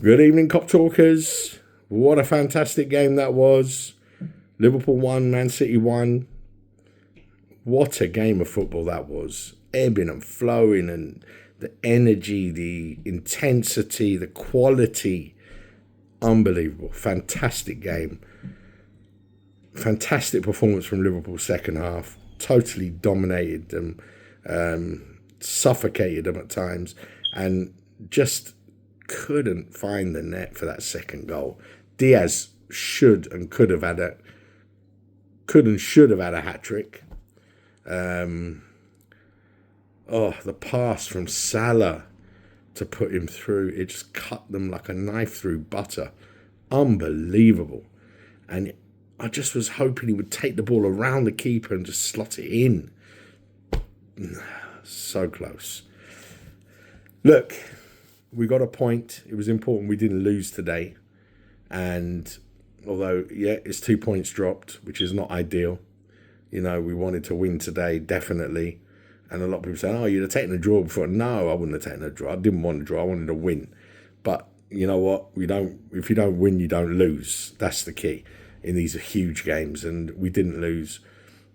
Good evening, Cop Talkers. What a fantastic game that was. Liverpool won, Man City won. What a game of football that was. Ebbing and flowing, and the energy, the intensity, the quality. Unbelievable. Fantastic game. Fantastic performance from Liverpool second half. Totally dominated them, suffocated them at times, and just couldn't find the net for that second goal. Diaz should and should have had a hat-trick. The pass from Salah to put him through, it just cut them like a knife through butter. Unbelievable. And I just was hoping he would take the ball around the keeper and just slot it in. So close. Look, we got a point. It was important we didn't lose today. And although, it's 2 points dropped, which is not ideal. You know, we wanted to win today, definitely. And a lot of people saying, you'd have taken a draw before. No, I wouldn't have taken a draw. I didn't want a draw. I wanted to win. But you know what? If you don't win, you don't lose. That's the key in these huge games. And we didn't lose.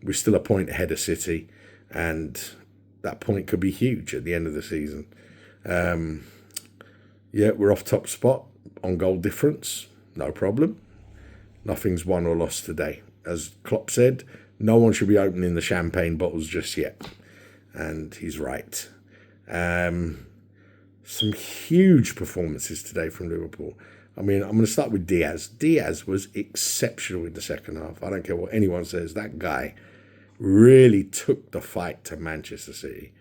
We're still a point ahead of City. And that point could be huge at the end of the season. We're off top spot on goal difference. No problem. Nothing's won or lost today. As Klopp said, no one should be opening the champagne bottles just yet. And he's right. Some huge performances today from Liverpool. I mean, I'm going to start with Diaz. Diaz was exceptional in the second half. I don't care what anyone says. That guy really took the fight to Manchester City.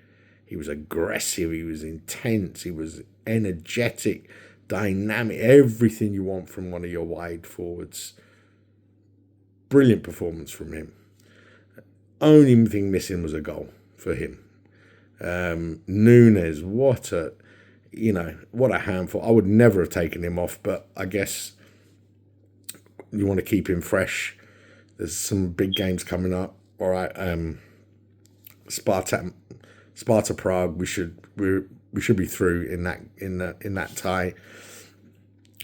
He was aggressive. He was intense. He was energetic, dynamic. Everything you want from one of your wide forwards. Brilliant performance from him. Only thing missing was a goal for him. Nunes, what a handful. I would never have taken him off, but I guess you want to keep him fresh. There's some big games coming up. All right, Sparta Prague. We should be through in that tie.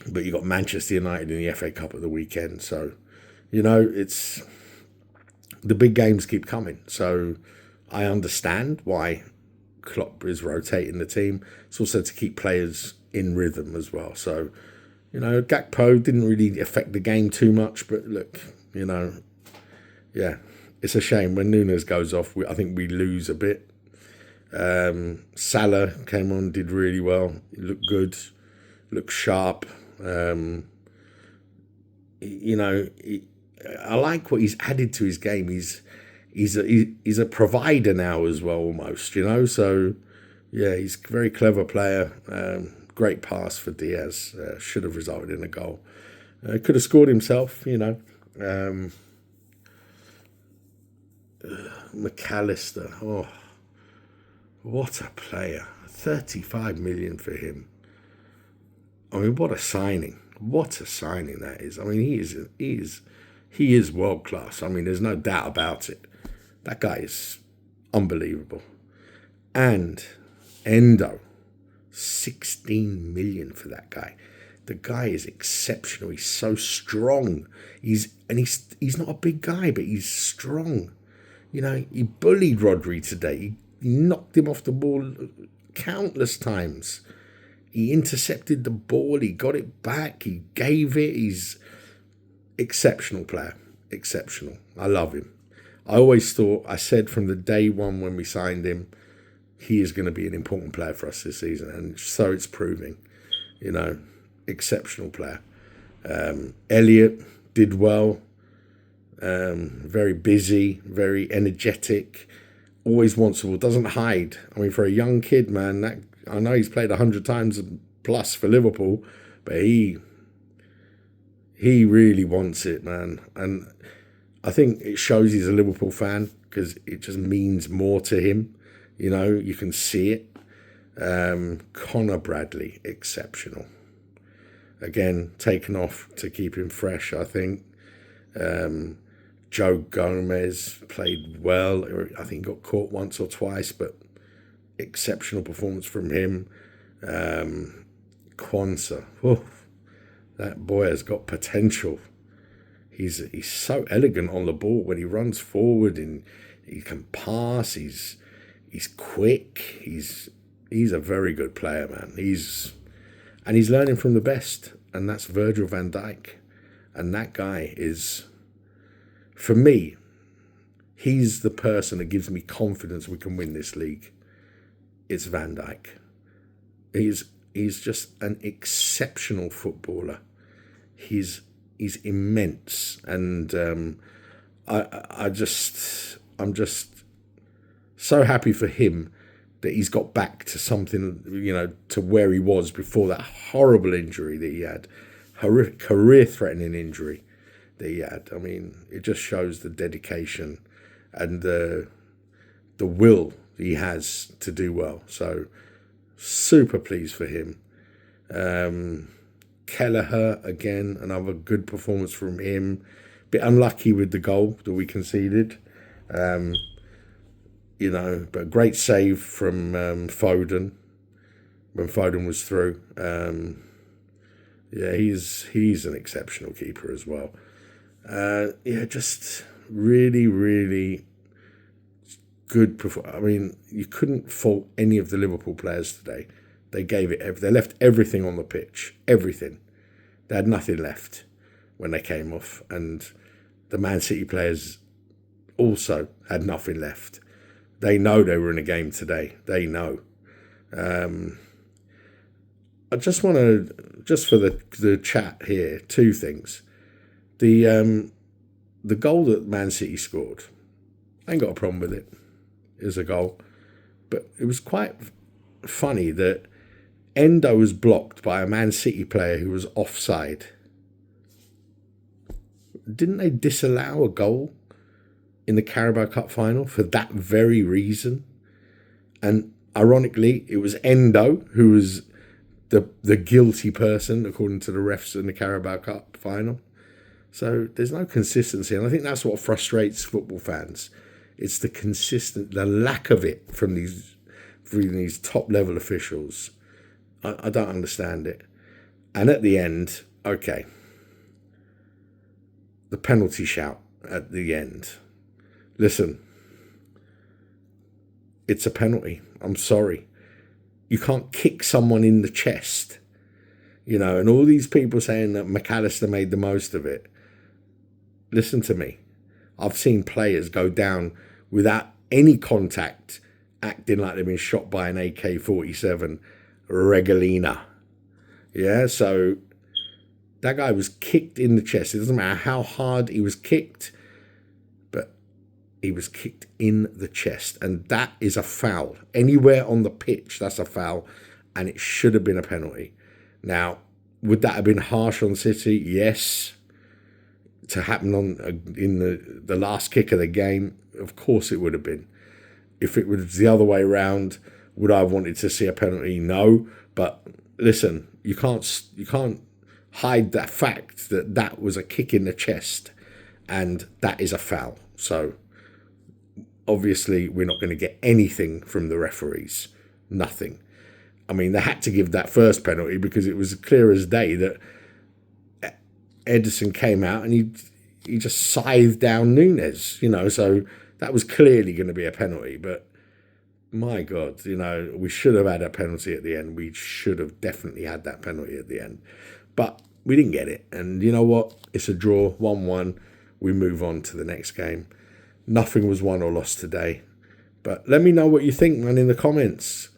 But you got Manchester United in the FA Cup at the weekend, so it's the big games keep coming. So I understand why Klopp is rotating the team. It's also to keep players in rhythm as well. So, Gakpo didn't really affect the game too much. But look, it's a shame when Nunes goes off. I think we lose a bit. Salah came on, did really well. He looked good, looked sharp. I like what he's added to his game. He's a provider now as well, almost, So, he's a very clever player. Great pass for Diaz. Should have resulted in a goal. Could have scored himself, McAllister. Oh, what a player. 35 million for him. I mean, what a signing. What a signing that is. I mean, he is world class. I mean, there's no doubt about it. That guy is unbelievable. And Endo, 16 million for that guy. The guy is exceptional. He's so strong. He's not a big guy, but he's strong. He bullied Rodri today. He knocked him off the ball countless times. He intercepted the ball. He got it back. He gave it. He's exceptional player. Exceptional. I love him. I said from the day one when we signed him, he is going to be an important player for us this season. And so it's proving, exceptional player. Elliot did well. Very busy, very energetic, always wants the ball, doesn't hide. I mean, for a young kid, man, I know he's played 100 times plus for Liverpool, but he really wants it, man. And I think it shows he's a Liverpool fan because it just means more to him. You can see it. Connor Bradley, exceptional. Again, taken off to keep him fresh, I think. Joe Gomez played well. I think got caught once or twice, but exceptional performance from him. Kwanzaa. Oh, that boy has got potential. He's so elegant on the ball when he runs forward, and he can pass. He's quick. He's a very good player, man. He's learning from the best, and that's Virgil van Dijk. And that guy is, for me, he's the person that gives me confidence we can win this league. It's Van Dijk. He's just an exceptional footballer. He's immense, and I'm just so happy for him that he's got back to something, to where he was before that horrible injury that he had, career-threatening injury that he had. I mean, it just shows the dedication and the will he has to do well. So super pleased for him. Kelleher, again, another good performance from him. Bit unlucky with the goal that we conceded. But a great save from Foden when Foden was through. He's an exceptional keeper as well. Just really, really good performance. I mean, you couldn't fault any of the Liverpool players today. They gave it. They left everything on the pitch. Everything. They had nothing left when they came off, and the Man City players also had nothing left. They know they were in a game today. They know. I just want to, just for the chat here, two things. The goal that Man City scored, I ain't got a problem with it. It was a goal. But it was quite funny that Endo was blocked by a Man City player who was offside. Didn't they disallow a goal in the Carabao Cup final for that very reason? And ironically, it was Endo who was the guilty person, according to the refs in the Carabao Cup final. So there's no consistency, and I think that's what frustrates football fans. It's the lack of it from these top level officials. I don't understand it. And at the end, okay, the penalty shout at the end. Listen, it's a penalty. I'm sorry. You can't kick someone in the chest, and all these people saying that McAllister made the most of it. Listen to me. I've seen players go down without any contact, acting like they've been shot by an AK-47 Regalina. Yeah, so that guy was kicked in the chest. It doesn't matter how hard he was kicked, but he was kicked in the chest. And that is a foul. Anywhere on the pitch, that's a foul. And it should have been a penalty. Now, would that have been harsh on City? Yes. To happen in the last kick of the game, of course it would have been. If it was the other way around, would I have wanted to see a penalty? No. But listen, you can't hide that fact that was a kick in the chest, and that is a foul. So obviously we're not going to get anything from the referees. Nothing. I mean, they had to give that first penalty because it was clear as day that Ederson came out and he just scythed down Nunes, so that was clearly going to be a penalty. But my God, we should have had a penalty at the end. We should have definitely had that penalty at the end. But we didn't get it. And you know what? It's a draw, 1-1. We move on to the next game. Nothing was won or lost today. But let me know what you think, man, in the comments.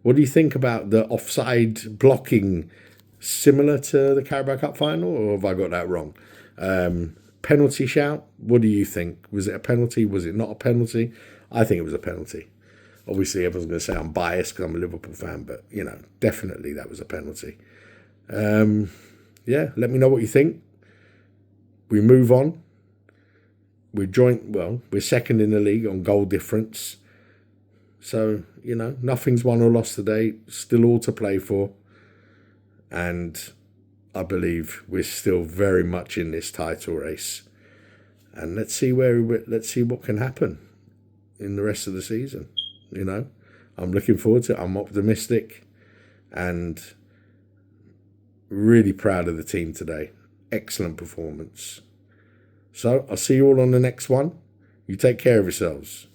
What do you think about the offside blocking? Similar to the Carabao Cup final, or have I got that wrong? Penalty shout, what do you think? Was it a penalty? Was it not a penalty? I think it was a penalty. Obviously, everyone's going to say I'm biased because I'm a Liverpool fan, but, definitely that was a penalty. Let me know what you think. We move on. We're second in the league on goal difference. So, nothing's won or lost today. Still all to play for. And I believe we're still very much in this title race. And let's see what can happen in the rest of the season. I'm looking forward to it. I'm optimistic. And Really proud of the team today. Excellent performance. So I'll see you all on the next one. You take care of yourselves.